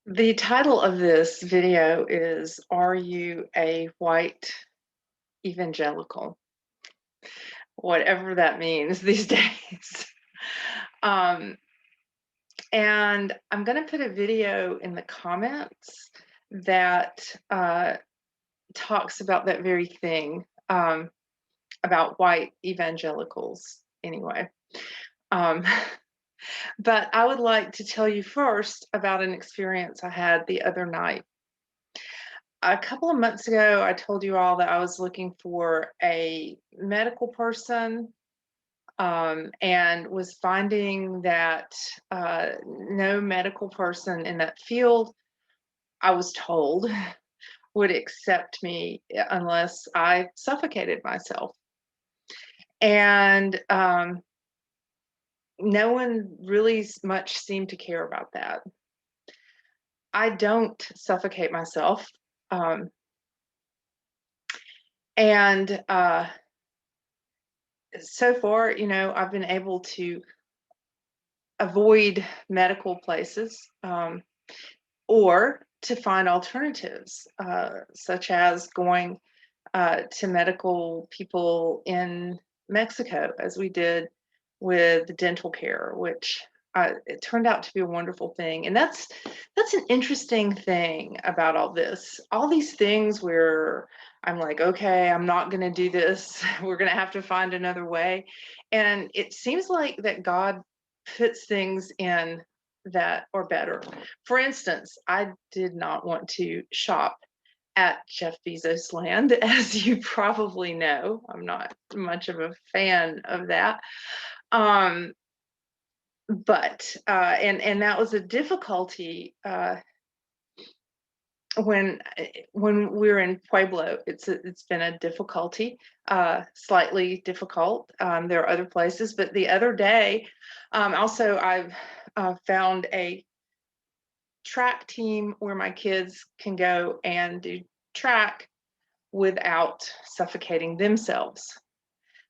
The title of this video is, Are You a White Evangelical? Whatever that means these days. Um, and I'm going to put a video in the comments that talks about that very thing, about white evangelicals, anyway. Um, but I would like to tell you first about an experience I had the other night. A couple of months ago, I told you all that I was looking for a medical person, and was finding that no medical person in that field, I was told, would accept me unless I suffocated myself. And no one really much seemed to care about that. I don't suffocate myself. Um, and so far, I've been able to avoid medical places, or to find alternatives, such as going to medical people in Mexico, as we did with dental care, which it turned out to be a wonderful thing. And that's an interesting thing about all this. All these things where I'm like, okay, I'm not going to do this. We're going to have to find another way. And it seems like that God puts things in that are better. For instance, I did not want to shop at Jeff Bezos' land, as you probably know. I'm not much of a fan of that. Um, but that was a difficulty when we're in Pueblo. It's been a difficulty, slightly difficult. There are other places, but the other day, also I've found a track team where my kids can go and do track without suffocating themselves,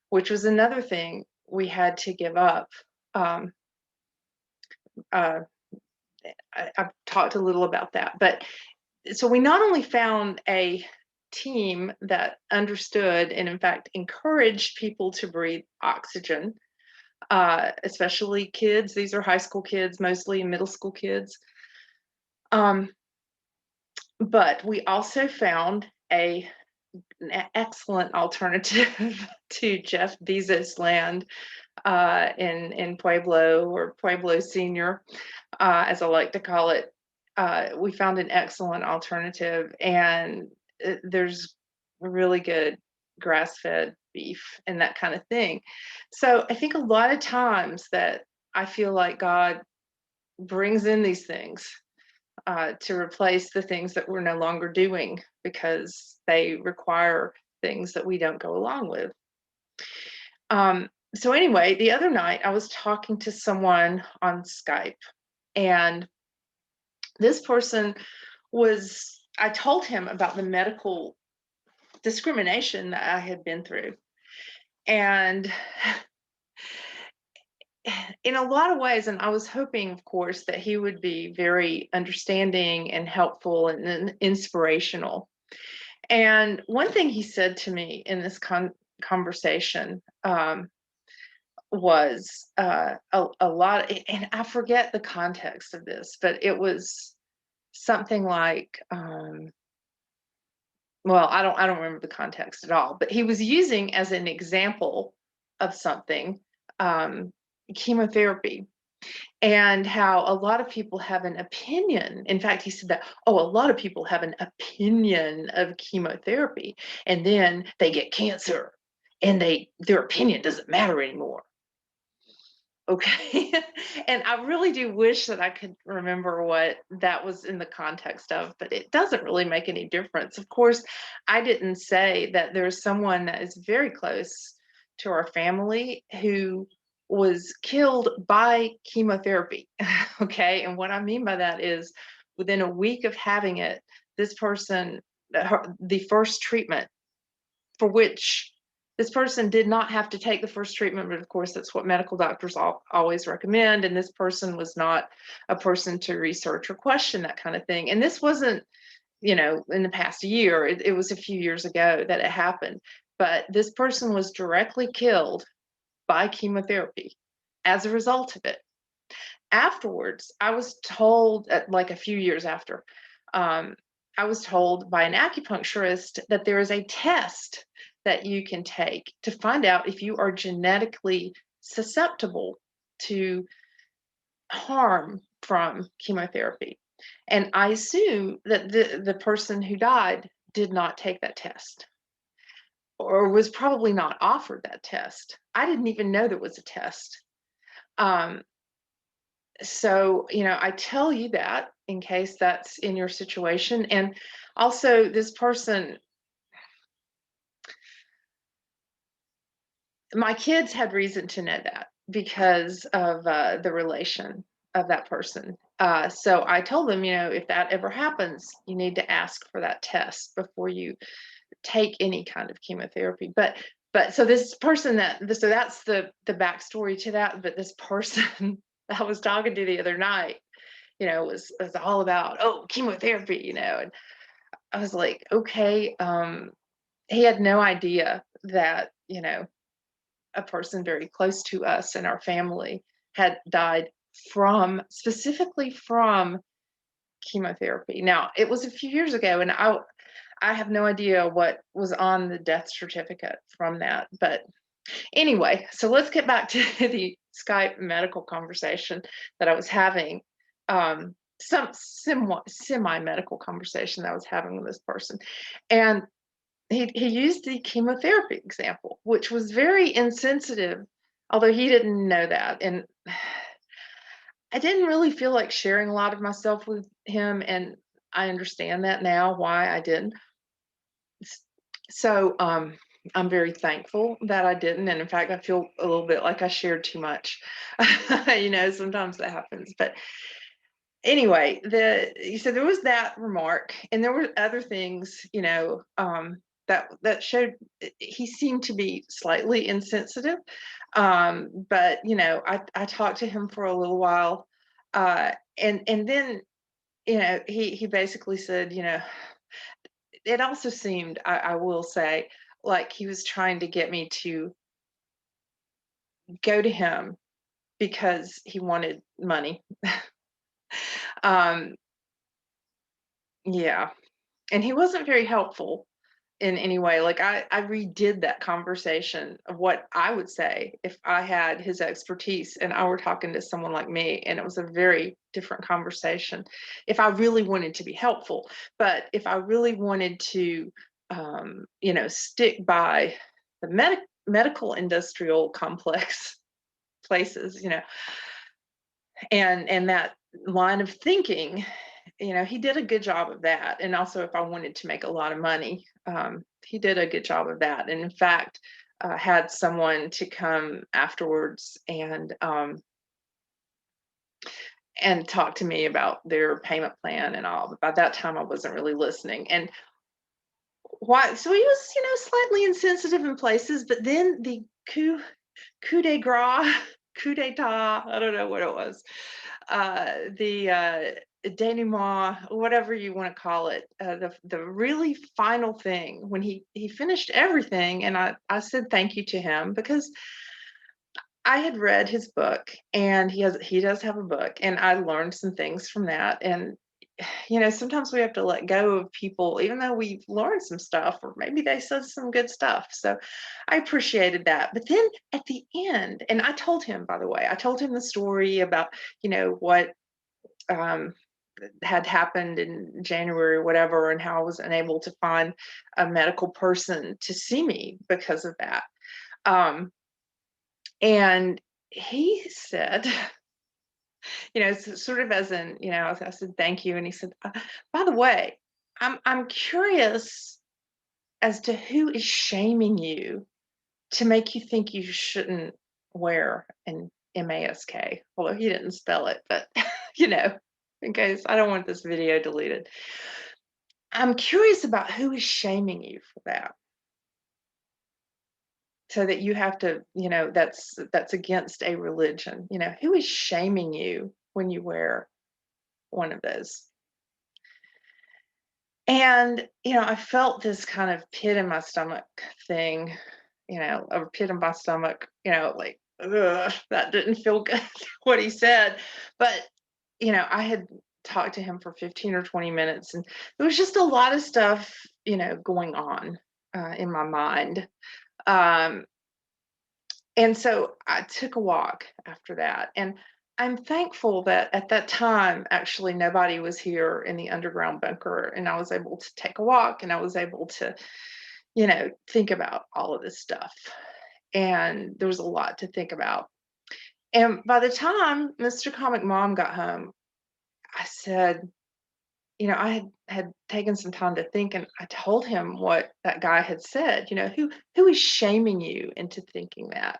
which was another thing we had to give up. Um, uh, I've talked a little about that, but so we not only found a team that understood and in fact encouraged people to breathe oxygen, especially kids. These are high school kids, mostly middle school kids. But we also found an excellent alternative to Jeff Bezos' land, in Pueblo, or Pueblo Senior, as I like to call it. We found an excellent alternative, and there's really good grass-fed beef and that kind of thing. So I think a lot of times that I feel like God brings in these things to replace the things that we're no longer doing because they require things that we don't go along with. So anyway, the other night I was talking to someone on Skype, and this person I told him about the medical discrimination that I had been through. And in a lot of ways, and I was hoping, of course, that he would be very understanding and helpful and inspirational. And one thing he said to me in this conversation, was a lot, and I forget the context of this, but it was something like, well, I don't remember the context at all, but he was using as an example of something, chemotherapy, and how a lot of people have an opinion. In fact, he said that, oh, a lot of people have an opinion of chemotherapy, and then they get cancer, and their opinion doesn't matter anymore. Okay. And I really do wish that I could remember what that was in the context of, but it doesn't really make any difference. Of course, I didn't say that there's someone that is very close to our family who was killed by chemotherapy. Okay. And what I mean by that is within a week of having it, this person, the first treatment for which This person did not have to take the first treatment, but of course, that's what medical doctors always recommend. And this person was not a person to research or question that kind of thing. And this wasn't, in the past year. It was a few years ago that it happened. But this person was directly killed by chemotherapy as a result of it. Afterwards, I was told, like a few years after, I was told by an acupuncturist that there is a test that you can take to find out if you are genetically susceptible to harm from chemotherapy. And I assume that the person who died did not take that test, or was probably not offered that test. I didn't even know there was a test. So, I tell you that in case that's in your situation. And also, this person, my kids had reason to know that because of the relation of that person. So I told them, if that ever happens, you need to ask for that test before you take any kind of chemotherapy. But so this person so that's the backstory to that. But this person that I was talking to the other night, was all about, oh, chemotherapy, and I was like, okay. He had no idea that, a person very close to us and our family had died specifically from chemotherapy. Now, it was a few years ago, and I have no idea what was on the death certificate from that. But anyway, so let's get back to the Skype medical conversation that I was having. Some semi-medical conversation that I was having with this person. And he used the chemotherapy example, which was very insensitive, although he didn't know that. And I didn't really feel like sharing a lot of myself with him, and I understand that now why I didn't. So I'm very thankful that I didn't, and in fact, I feel a little bit like I shared too much. Sometimes that happens. But anyway, so there was that remark, and there were other things, that showed he seemed to be slightly insensitive. But I talked to him for a little while, and then he basically said, it also seemed, I will say, like he was trying to get me to go to him because he wanted money. um yeah, and he wasn't very helpful in any way. Like I redid that conversation of what I would say if I had his expertise and I were talking to someone like me, and it was a very different conversation if I really wanted to be helpful. But if I really wanted to stick by the medical industrial complex places, and that line of thinking, he did a good job of that. And also, if I wanted to make a lot of money, he did a good job of that. And in fact, had someone to come afterwards and talk to me about their payment plan and all. But by that time, I wasn't really listening. And why? So he was, slightly insensitive in places. But then the coup de grace, coup d'état, I don't know what it was. The denouement, whatever you want to call it, the really final thing when he finished everything, and I said thank you to him because I had read his book, and he does have a book, and I learned some things from that. And sometimes we have to let go of people, even though we've learned some stuff, or maybe they said some good stuff. So I appreciated that. But then at the end, and I told him, by the way, I told him the story about, what had happened in January or whatever, and how I was unable to find a medical person to see me because of that. And he said, sort of as in, I said, thank you. And he said, by the way, I'm curious as to who is shaming you to make you think you shouldn't wear an mask. Although he didn't spell it, but, in case I don't want this video deleted. I'm curious about who is shaming you for that. so that you have to, that's against a religion. Who is shaming you when you wear one of those? And, I felt this kind of pit in my stomach thing, a pit in my stomach, like, ugh, that didn't feel good, what he said. But, I had talked to him for 15 or 20 minutes, and there was just a lot of stuff, going on in my mind. Um, and so I took a walk after that. And I'm thankful that at that time, actually, nobody was here in the underground bunker. And I was able to take a walk, and I was able to, think about all of this stuff. And there was a lot to think about. And by the time Mr. Comic Mom got home, I said, I had taken some time to think, and I told him what that guy had said. Who is shaming you into thinking that?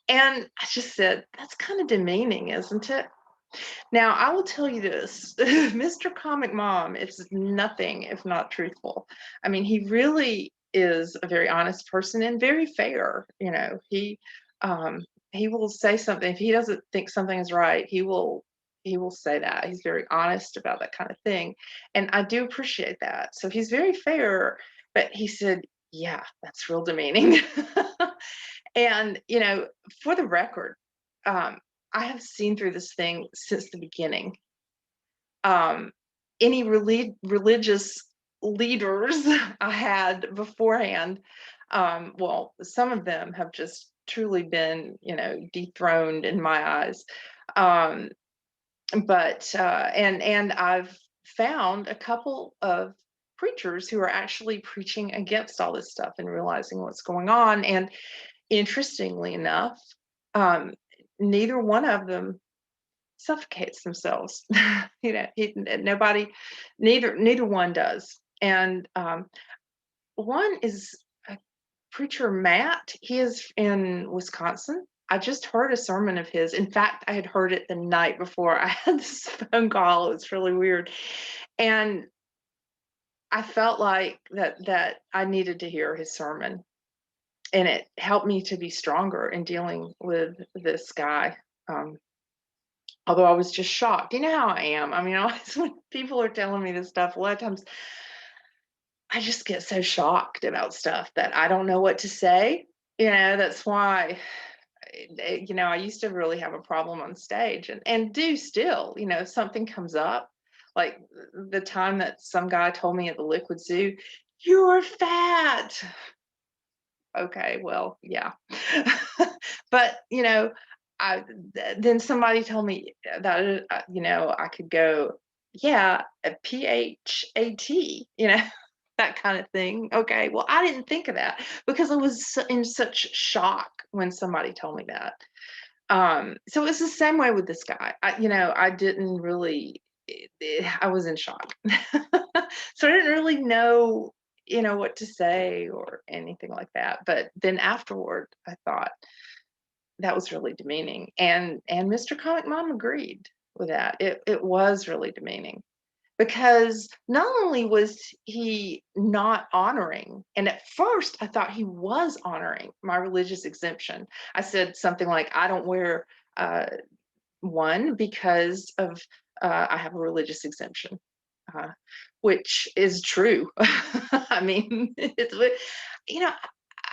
And I just said, that's kind of demeaning, isn't it? Now, I will tell you this, Mr. Comic Mom is nothing if not truthful. I mean, he really is a very honest person and very fair. Um, he will say something if he doesn't think something is right. He will say that. He's very honest about that kind of thing, and I do appreciate that. So he's very fair. But he said, "Yeah, that's real demeaning." And for the record, um, I have seen through this thing since the beginning. Um, any religious leaders I had beforehand, well, some of them have just truly been, dethroned in my eyes. Um, but and I've found a couple of preachers who are actually preaching against all this stuff and realizing what's going on. And interestingly enough, um, neither one of them suffocates themselves. Nobody, neither one does. And one is a preacher, Matt. He is in Wisconsin. I just heard a sermon of his. In fact, I had heard it the night before I had this phone call. It was really weird. And I felt like that I needed to hear his sermon. And it helped me to be stronger in dealing with this guy. Although I was just shocked. You know how I am. I mean, always when people are telling me this stuff, a lot of times I just get so shocked about stuff that I don't know what to say. That's why, I used to really have a problem on stage, and do still. If something comes up, like the time that some guy told me at the Liquid Zoo, "You're fat." Okay, well, yeah. But, then somebody told me that, I could go, "Yeah, a PHAT," that kind of thing. Okay, well, I didn't think of that because I was in such shock when somebody told me that. So it's the same way with this guy. I didn't really, I was in shock. So I didn't really know, what to say or anything like that. But then afterward, I thought that was really demeaning. And Mr. Comic Mom agreed with that. It was really demeaning because not only was he not honoring, and at first I thought he was honoring my religious exemption. I said something like, I don't wear one because of I have a religious exemption, uh, which is true. I mean, you know,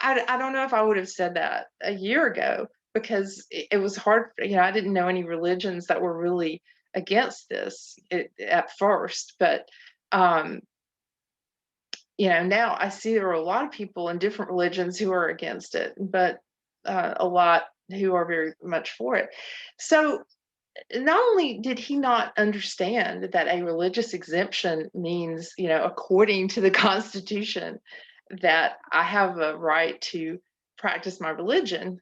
I don't know if I would have said that a year ago because it was hard. I didn't know any religions that were really against this at first, but um, now I see there are a lot of people in different religions who are against it, but a lot who are very much for it. So not only did he not understand that a religious exemption means, according to the Constitution, that I have a right to practice my religion.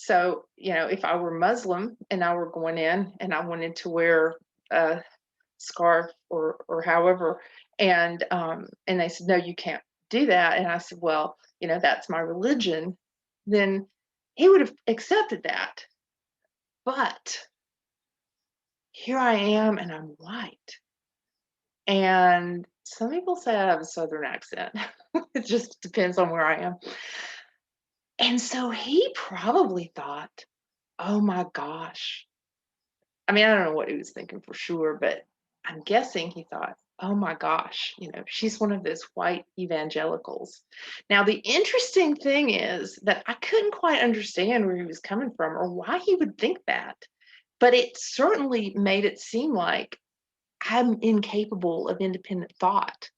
So, if I were Muslim and I were going in and I wanted to wear a scarf or however, and they said, no, you can't do that. And I said, well, that's my religion, then he would have accepted that. But here I am and I'm white. And some people say I have a southern accent. It just depends on where I am. And so he probably thought, oh my gosh. I mean, I don't know what he was thinking for sure, but I'm guessing he thought, oh my gosh, she's one of those white evangelicals. Now, the interesting thing is that I couldn't quite understand where he was coming from or why he would think that, but it certainly made it seem like I'm incapable of independent thought.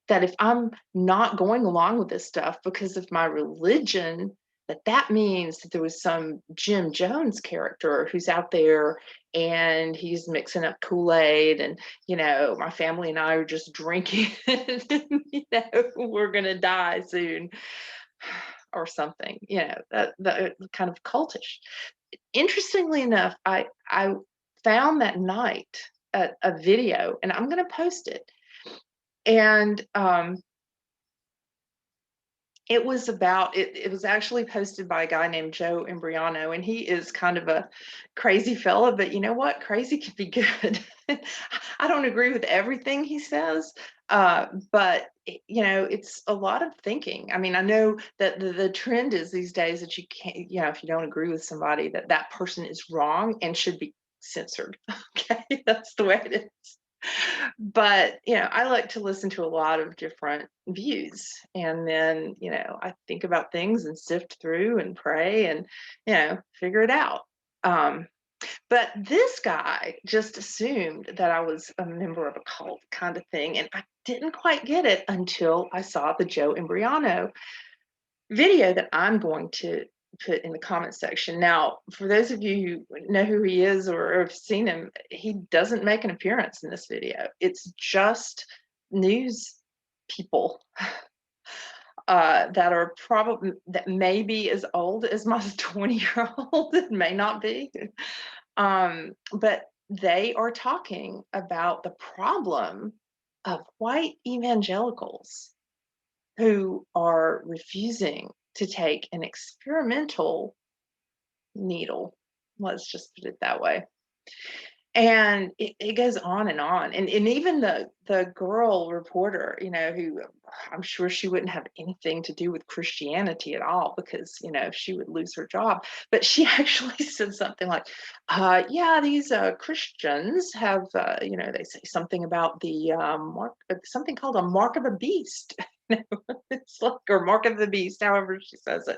That if I'm not going along with this stuff because of my religion, that means that there was some Jim Jones character who's out there and he's mixing up Kool-Aid and, my family and I are just drinking and, we're gonna die soon or something, that kind of cultish. Interestingly enough, I found that night a video and I'm gonna post it. And it was actually posted by a guy named Joe Imbriano, and he is kind of a crazy fella, but you know what? Crazy can be good. I don't agree with everything he says, but it's a lot of thinking. I mean, I know that the trend is these days that you can't, if you don't agree with somebody, that person is wrong and should be censored. Okay, that's the way it is. But I like to listen to a lot of different views, and then I think about things and sift through and pray and figure it out. um but this guy just assumed that I was a member of a cult kind of thing, and I didn't quite get it until I saw the Joe Imbriano video that I'm going to put in the comment section. Now, for those of you who know who he is or have seen him, he doesn't make an appearance in this video. It's just news people that are probably that may be as old as my 20-year-old. It may not be, but they are talking about the problem of white evangelicals who are refusing to take an experimental needle. Let's just put it that way. And it goes on and on. And even the girl reporter, who I'm sure she wouldn't have anything to do with Christianity at all because, she would lose her job. But she actually said something like, yeah, these Christians have, they say something about the something called a mark of a beast. It's like, or mark of the beast, however she says it.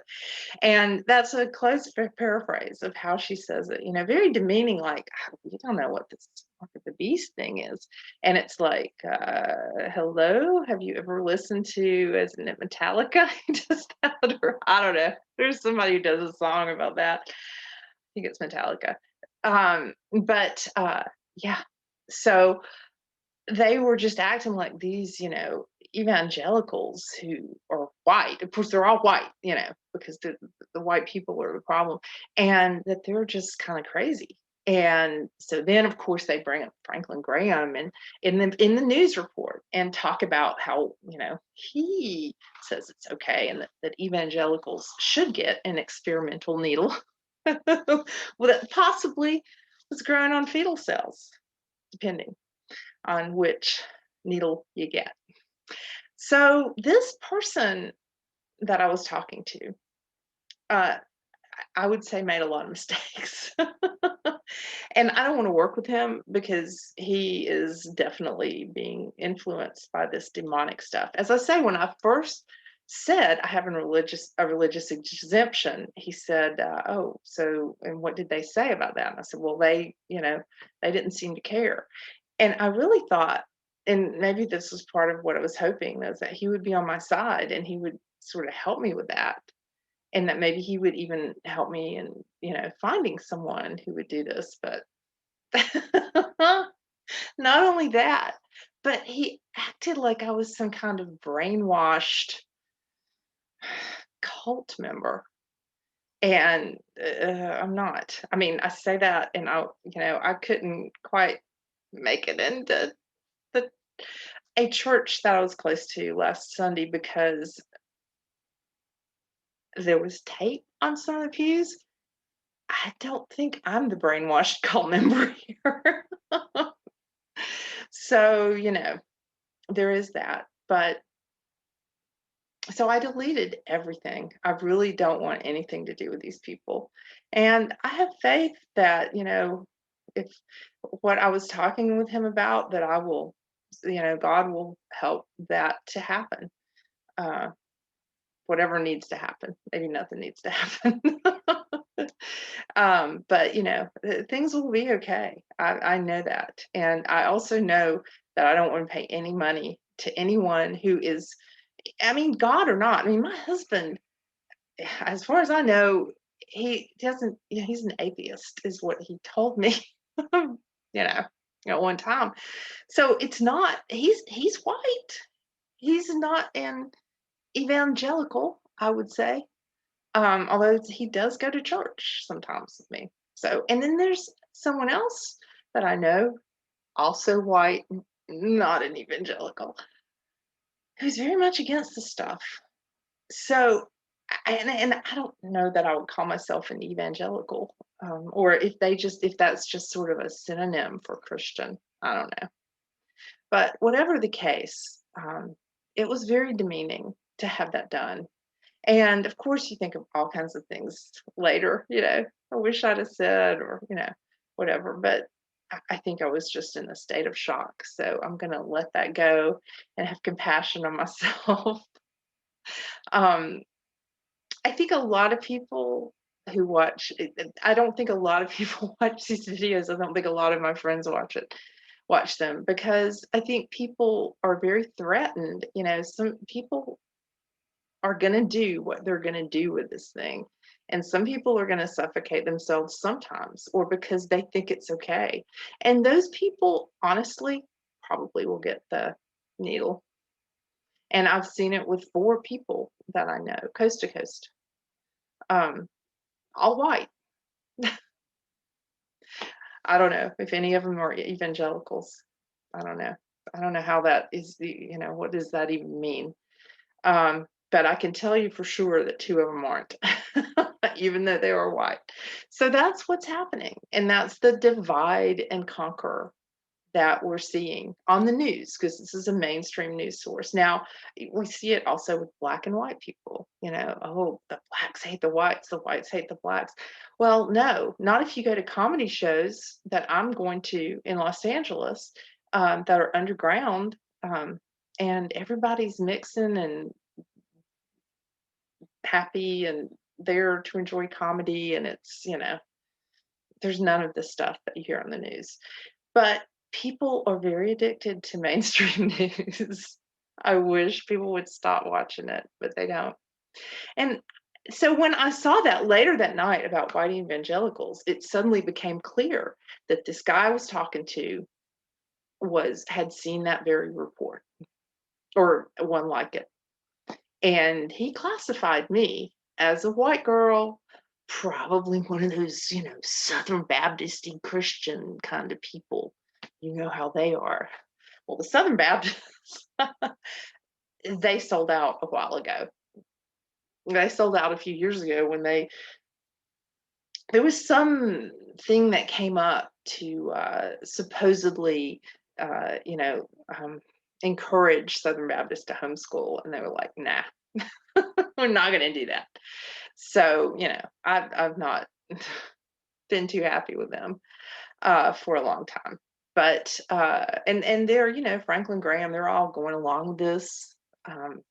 And that's a close paraphrase of how she says it, very demeaning, like, you don't know what this mark of the beast thing is. And it's like, hello, have you ever listened to, isn't it Metallica? Does that, or I don't know. There's somebody who does a song about that. I think it's Metallica. But yeah, so they were just acting like these, evangelicals who are white. Of course, they're all white, because the white people are the problem, and that they're just kind of crazy. And so then, of course, they bring up Franklin Graham and in the news report and talk about how he says it's okay and that evangelicals should get an experimental needle, well, that possibly was grown on fetal cells, depending on which needle you get. So this person that I was talking to, uh, I would say made a lot of mistakes. And I don't want to work with him because he is definitely being influenced by this demonic stuff. As I say, when I first said I have a religious exemption, he said, "Oh, so and what did they say about that?" And I said, "Well, they didn't seem to care." And I really thought, and maybe this was part of what I was hoping, was that he would be on my side and he would sort of help me with that. And that maybe he would even help me in, finding someone who would do this. But not only that, but he acted like I was some kind of brainwashed cult member. And I'm not. I mean, I say that and I couldn't quite make it into the a church that I was close to last Sunday because there was tape on some of the pews. I don't think I'm the brainwashed cult member here. So, there is that. But So I deleted everything. I really don't want anything to do with these people. And I have faith that, if what I was talking with him about, that I will, God will help that to happen. Uh, Whatever needs to happen. Maybe nothing needs to happen. But things will be okay. I know that. And I also know that I don't want to pay any money to anyone who is, I mean, God or not. I mean, my husband, as far as I know, he doesn't, he's an atheist, is what he told me, you know, at one time. So it's not, he's white. He's not an evangelical, I would say. Although he does go to church sometimes with me. So, and then there's someone else that I know, also white, not an evangelical, who's very much against the stuff. So, and I don't know that I would call myself an evangelical, or if that's just sort of a synonym for Christian. I don't know. But whatever the case, it was very demeaning to have that done. And of course, you think of all kinds of things later, I wish I'd have said, or, whatever. But I think I was just in a state of shock. So I'm going to let that go and have compassion on myself. um, I think a lot of people who I don't think a lot of people watch these videos. I don't think a lot of my friends watch them, because I think people are very threatened. Some people are going to do what they're going to do with this thing. And some people are going to suffocate themselves sometimes, or because they think it's okay. And those people, honestly, probably will get the needle. And I've seen it with 4 people that I know, coast to coast, um, all white. I don't know if any of them are evangelicals. I don't know. I don't know how that is, what does that even mean? But I can tell you for sure that 2 of them aren't, even though they were white. So that's what's happening. And that's the divide and conquer that we're seeing on the news, because this is a mainstream news source. Now, we see it also with black and white people, oh, the blacks hate the whites hate the blacks. Well, no, not if you go to comedy shows that I'm going to in Los Angeles, that are underground, and everybody's mixing and happy and there to enjoy comedy, and it's, there's none of the stuff that you hear on the news. But people are very addicted to mainstream news. I wish people would stop watching it, but they don't. And so when I saw that later that night about white evangelicals, it suddenly became clear that this guy I was talking to had seen that very report, or one like it. And he classified me as a white girl, probably one of those, Southern Baptist Christian kind of people. You know how they are. Well, the Southern Baptists, they sold out a while ago. They sold out a few years ago when there was some thing that came up to supposedly, uh, you know, um, encourage Southern Baptists to homeschool, and they were like, "Nah, we're not going to do that." So, I've not been too happy with them for a long time. But and they're, Franklin Graham, they're all going along with this.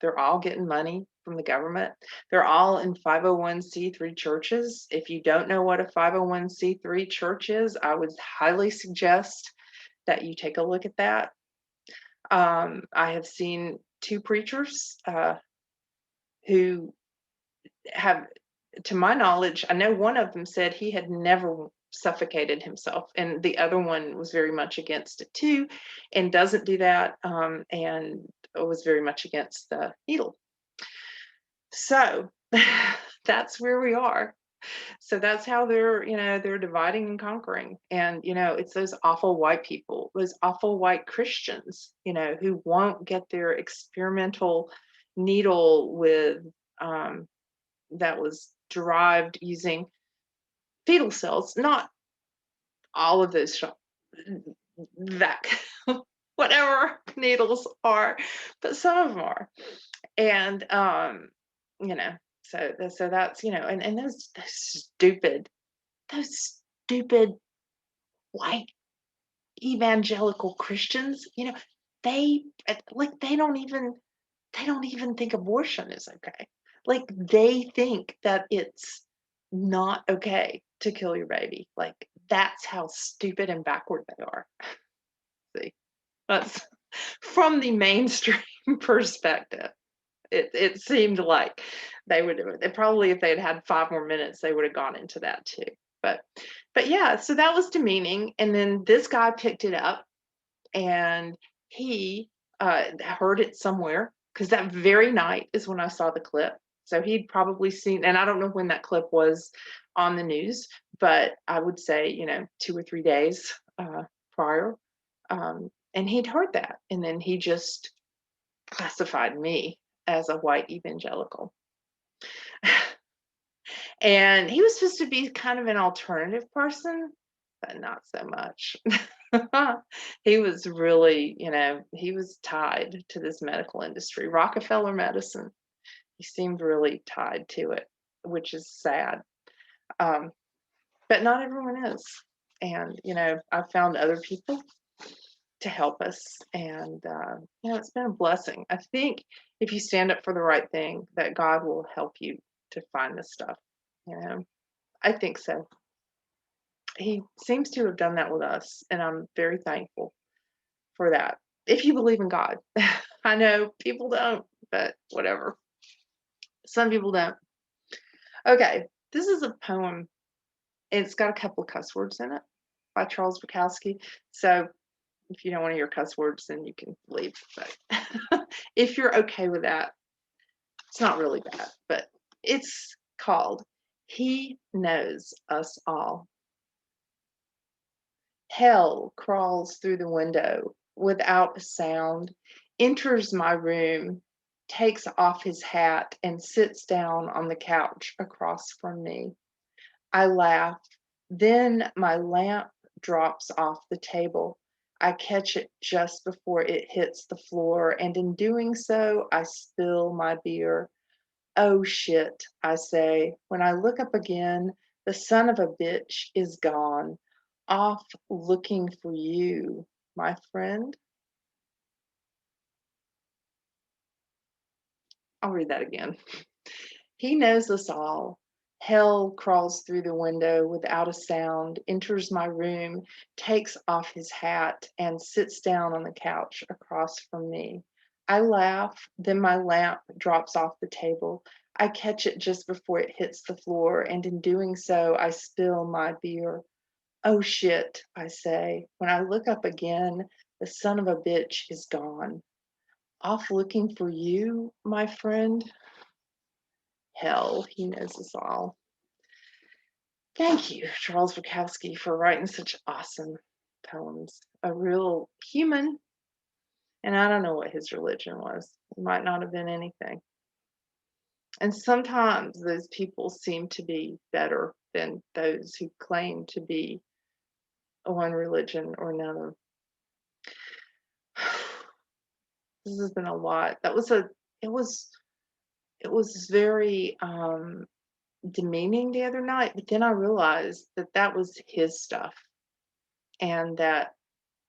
They're all getting money from the government. They're all in 501c3 churches. If you don't know what a 501c3 church is, I would highly suggest that you take a look at that. I have seen 2 preachers who have, to my knowledge, I know one of them said he had never suffocated himself, and the other one was very much against it too, and doesn't do that, and was very much against the needle. So that's where we are. So that's how they're dividing and conquering. And it's those awful white people, those awful white Christians, who won't get their experimental needle with that was derived using fetal cells, not all of those that whatever needles are, but some of them are. And you know, so that's, and those stupid white evangelical Christians, they like they don't even think abortion is okay. Like they think that it's not okay to kill your baby. Like that's how stupid and backward they are. See, that's from the mainstream perspective. It seemed like they would do it. They probably, if they'd had 5 more minutes, they would have gone into that too. But but yeah, so that was demeaning. And then this guy picked it up and he heard it somewhere because that very night is when I saw the clip. So he'd probably seen, and I don't know when that clip was on the news, but I would say, 2 or 3 days prior. And he'd heard that. And then he just classified me as a white evangelical. And he was supposed to be kind of an alternative person, but not so much. He was really, he was tied to this medical industry, Rockefeller medicine. He seemed really tied to it, which is sad. Um, but not everyone is. And, I've found other people to help us. And, it's been a blessing. I think if you stand up for the right thing, that God will help you to find this stuff. I think so. He seems to have done that with us, and I'm very thankful for that. If you believe in God, I know people don't, but whatever. Some people don't. Okay, this is a poem. It's got a couple of cuss words in it by Charles Bukowski. So if you don't want to hear cuss words, then you can leave. But if you're okay with that, it's not really bad, but it's called He Knows Us All. Hell crawls through the window without a sound, enters my room, takes off his hat, and sits down on the couch across from me. I laugh. Then my lamp drops off the table. I catch it just before it hits the floor, and in doing so, I spill my beer. Oh shit, I say. When I look up again, the son of a bitch is gone, off looking for you, my friend. I'll read that again. He knows us all. Hell crawls through the window without a sound, enters my room, takes off his hat, and sits down on the couch across from me. I laugh, then my lamp drops off the table. I catch it just before it hits the floor, and in doing so, I spill my beer. Oh shit, I say. When I look up again, the son of a bitch is gone. Off looking for you, my friend? Hell, he knows us all. Thank you, Charles Bukowski, for writing such awesome poems. A real human, and I don't know what his religion was. It might not have been anything. And sometimes those people seem to be better than those who claim to be one religion or another. This has been a lot. It was very demeaning the other night, but then I realized that that was his stuff and that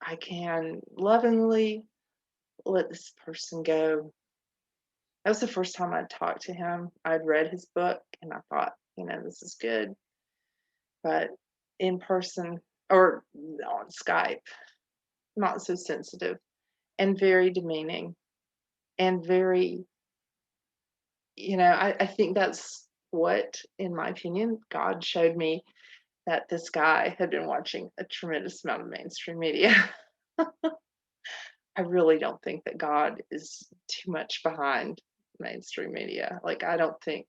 I can lovingly let this person go. That was the first time I'd talked to him. I'd read his book and I thought, this is good. But in person or on Skype, not so sensitive and very demeaning and very, I think that's what, in my opinion, God showed me that this guy had been watching a tremendous amount of mainstream media. I really don't think that God is too much behind mainstream media. Like, I don't think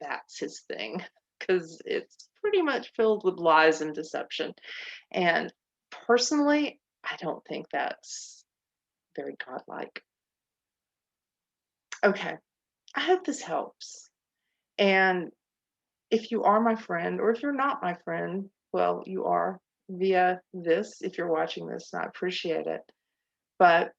that's his thing because it's pretty much filled with lies and deception. And personally, I don't think that's very godlike. Okay, I hope this helps. And if you are my friend, or if you're not my friend, well, you are via this if you're watching this, and I appreciate it. But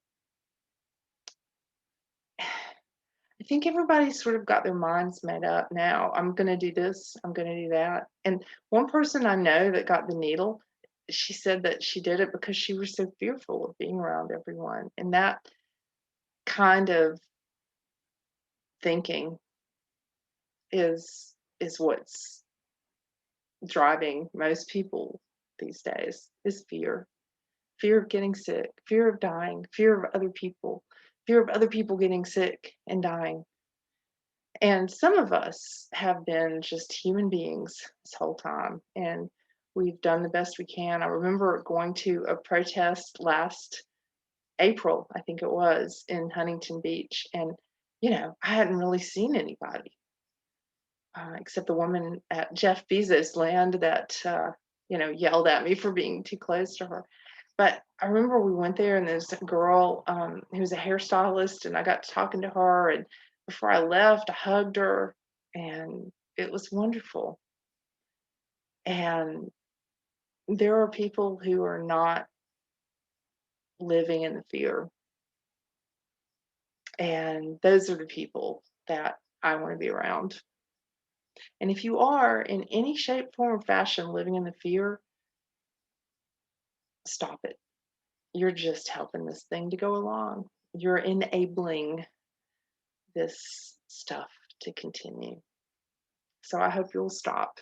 think everybody's sort of got their minds made up now. I'm going to do this, I'm going to do that. And one person I know that got the needle, she said that she did it because she was so fearful of being around everyone. And that kind of thinking is what's driving most people these days is fear of getting sick, fear of dying, fear of other people getting sick and dying. And some of us have been just human beings this whole time, and we've done the best we can. I remember going to a protest last April, I think it was, in Huntington Beach, and I hadn't really seen anybody except the woman at Jeff Bezos' land that yelled at me for being too close to her. But I remember we went there, and there's a girl who was a hairstylist, and I got to talking to her. And before I left, I hugged her, and it was wonderful. And there are people who are not living in the fear, and those are the people that I want to be around. And if you are in any shape, form, or fashion living in the fear, stop it. You're just helping this thing to go along. You're enabling this stuff to continue. So I hope you'll stop.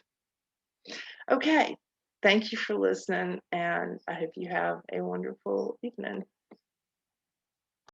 Okay. Thank you for listening, and I hope you have a wonderful evening.